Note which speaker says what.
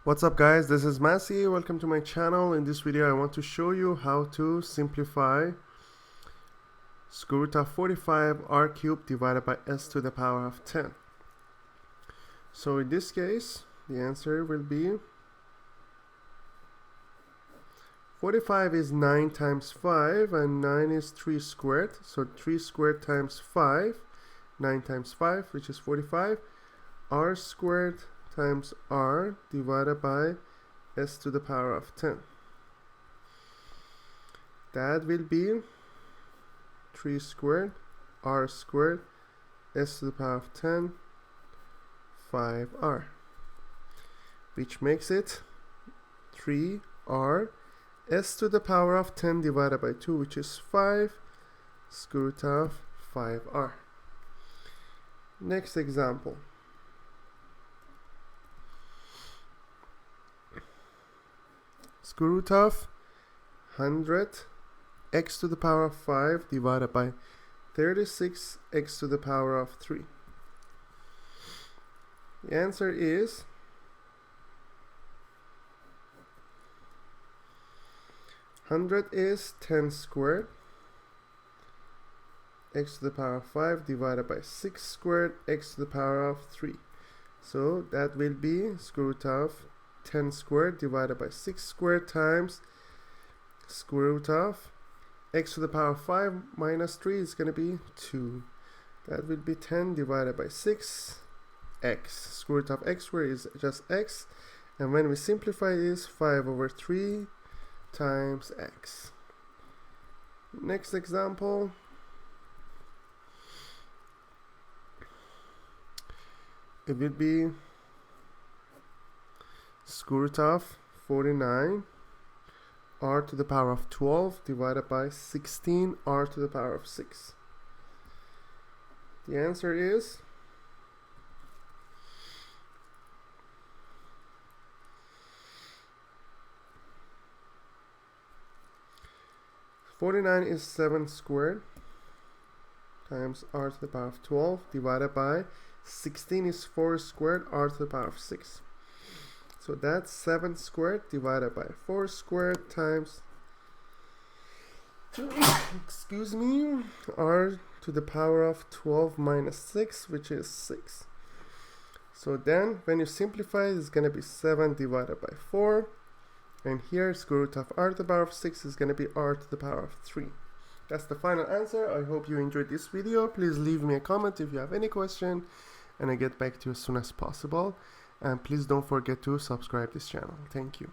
Speaker 1: What's up guys, this is Massey. Welcome to my channel. In this video I want to show you how to simplify square root of 45 r cubed divided by s to the power of 10. So in this case the answer will be 45 is 9 times 5 and 9 is 3 squared, so 3 squared times 5, 9 times 5, which is 45. R squared times r divided by s to the power of 10. That will be 3 squared r squared s to the power of 10 5r, which makes it 3r s to the power of 10 divided by 2, which is 5 square root of 5r. Next example. Square root of 100 x to the power of 5 divided by 36 x to the power of 3. The answer is 100 is 10 squared x to the power of 5 divided by 6 squared x to the power of 3. So that will be square root of 10 squared divided by 6 squared times square root of x to the power of 5 minus 3 is going to be 2. That will be 10 divided by 6 x. Square root of x squared is just x, and when we simplify this, 5 over 3 times x. Next example. It will be square root of 49 r to the power of 12 divided by 16 r to the power of 6. The answer is 49 is 7 squared times r to the power of 12 divided by 16 is 4 squared r to the power of 6. So that's 7 squared divided by 4 squared times excuse me, r to the power of 12 minus 6, which is 6. So then when you simplify, it's going to be 7 divided by 4, and here square root of r to the power of 6 is going to be r to the power of 3. That's the final answer. I hope you enjoyed this video. Please leave me a comment if you have any question, and I get back to you as soon as possible. And please don't forget to subscribe this channel. Thank you.